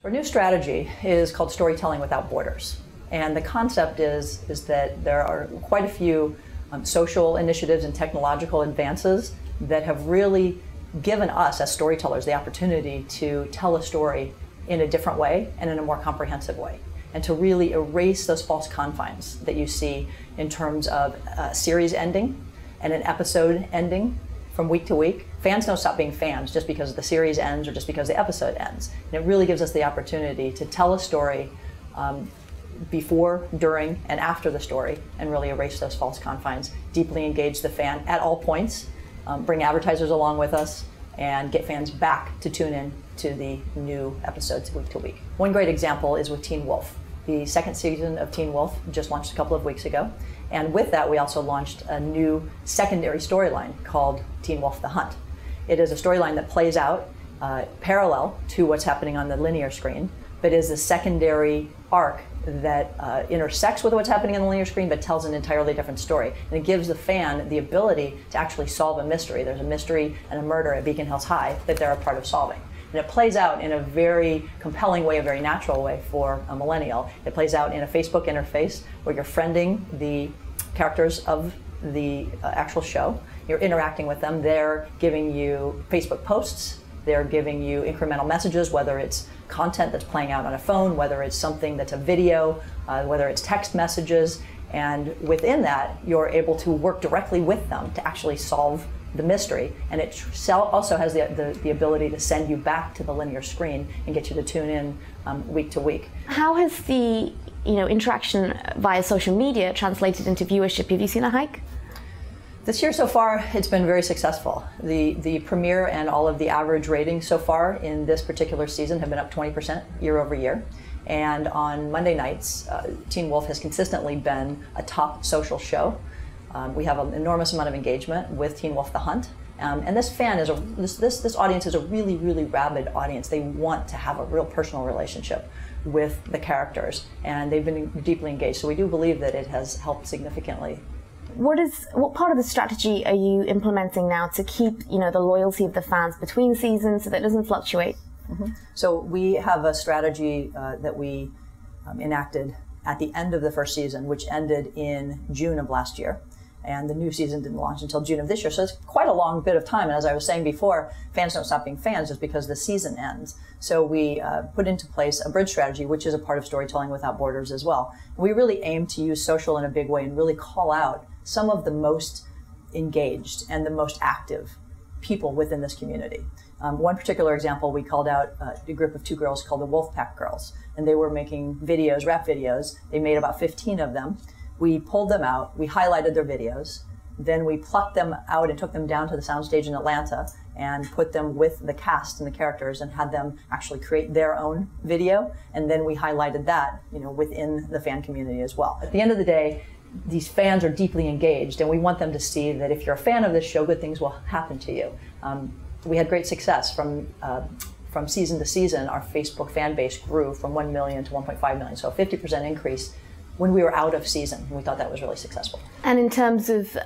Our new strategy is called Storytelling Without Borders. And the concept is that there are quite a few social initiatives and technological advances that have really given us as storytellers the opportunity to tell a story in a different way and in a more comprehensive way, and to really erase those false confines that you see in terms of a series ending and an episode ending from week to week. Fans don't stop being fans just because the series ends or just because the episode ends. And it really gives us the opportunity to tell a story before, during, and after the story, and really erase those false confines, deeply engage the fan at all points, bring advertisers along with us, and get fans back to tune in to the new episodes week to week. One great example is with Teen Wolf. The second season of Teen Wolf just launched a couple of weeks ago. And with that, we also launched a new secondary storyline called Teen Wolf: The Hunt. It is a storyline that plays out parallel to what's happening on the linear screen, but is a secondary arc that intersects with what's happening on the linear screen, but tells an entirely different story. And it gives the fan the ability to actually solve a mystery. There's a mystery and a murder at Beacon Hills High that they're a part of solving. And it plays out in a very compelling way, a very natural way for a millennial. It plays out in a Facebook interface where you're friending the characters of the actual show. You're interacting with them. They're giving you Facebook posts. They're giving you incremental messages, whether it's content that's playing out on a phone, whether it's something that's a video, whether it's text messages. And within that, you're able to work directly with them to actually solve the mystery, and it also has the ability to send you back to the linear screen and get you to tune in week to week. How has the interaction via social media translated into viewership? Have you seen a hike? This year so far, it's been very successful. The premiere and all of the average ratings so far in this particular season have been up 20% year over year. And on Monday nights, Teen Wolf has consistently been a top social show. We have an enormous amount of engagement with Teen Wolf: The Hunt, and this audience is a really, really rabid audience. They want to have a real personal relationship with the characters, and they've been deeply engaged. So we do believe that it has helped significantly. What part of the strategy are you implementing now to keep the loyalty of the fans between seasons so that it doesn't fluctuate? Mm-hmm. So we have a strategy that we enacted at the end of the first season, which ended in June of last year. And the new season didn't launch until June of this year. So it's quite a long bit of time. And as I was saying before, fans don't stop being fans just because the season ends. So we put into place a bridge strategy, which is a part of Storytelling Without Borders as well. We really aim to use social in a big way and really call out some of the most engaged and the most active people within this community. One particular example, we called out a group of two girls called the Wolfpack Girls. And they were making videos, rap videos. They made about 15 of them. We pulled them out, we highlighted their videos, then we plucked them out and took them down to the soundstage in Atlanta and put them with the cast and the characters and had them actually create their own video. And then we highlighted that, within the fan community as well. At the end of the day, these fans are deeply engaged, and we want them to see that if you're a fan of this show, good things will happen to you. We had great success from season to season. Our Facebook fan base grew from 1 million to 1.5 million, so a 50% increase when we were out of season. We thought that was really successful. And in terms of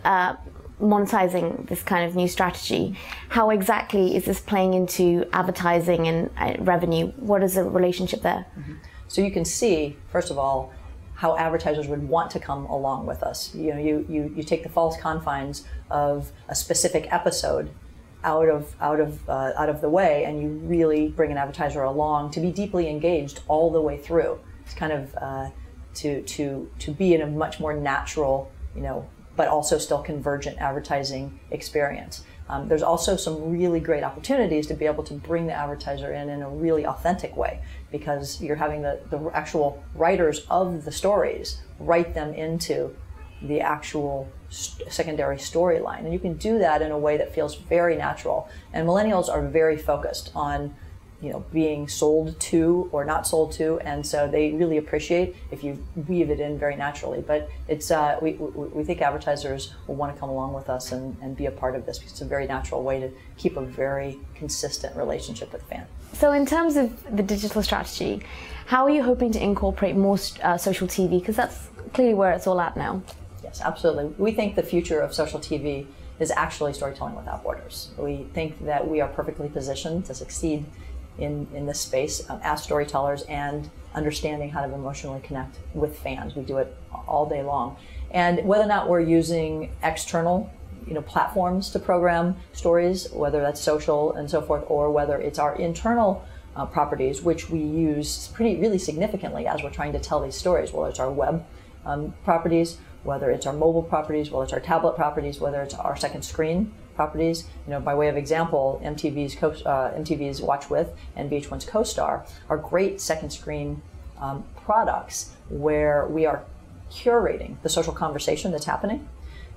monetizing this kind of new strategy, how exactly is this playing into advertising and revenue? What is the relationship there? Mm-hmm. So you can see, first of all, how advertisers would want to come along with us. You take the false confines of a specific episode out of the way, and you really bring an advertiser along to be deeply engaged all the way through. It's kind of to be in a much more natural, but also still convergent advertising experience. There's also some really great opportunities to be able to bring the advertiser in a really authentic way, because you're having the actual writers of the stories write them into the actual secondary storyline. And you can do that in a way that feels very natural. And millennials are very focused on being sold to or not sold to, and so they really appreciate if you weave it in very naturally. But it's we think advertisers will want to come along with us and be a part of this, because it's a very natural way to keep a very consistent relationship with the fan. So in terms of the digital strategy, how are you hoping to incorporate more social TV? Because that's clearly where it's all at now. Yes, absolutely. We think the future of social TV is actually Storytelling Without Borders. We think that we are perfectly positioned to succeed in this space as storytellers and understanding how to emotionally connect with fans. We do it all day long. And whether or not we're using external platforms to program stories, whether that's social and so forth, or whether it's our internal properties, which we use really significantly as we're trying to tell these stories, whether it's our web properties, whether it's our mobile properties, whether it's our tablet properties, whether it's our second screen properties. By way of example, MTV's Watch With and VH1's Co-Star are great second screen products where we are curating the social conversation that's happening.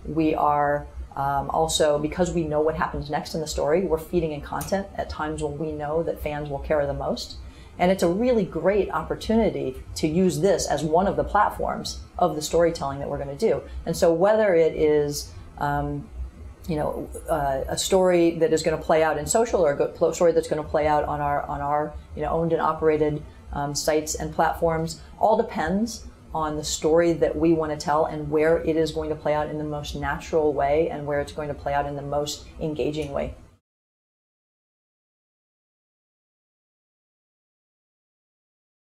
We are also, because we know what happens next in the story, we're feeding in content at times when we know that fans will care the most. And it's a really great opportunity to use this as one of the platforms of the storytelling that we're going to do. And so whether it is a story that is going to play out in social, or a story that's going to play out on our owned and operated sites and platforms, all depends on the story that we want to tell and where it is going to play out in the most natural way and where it's going to play out in the most engaging way.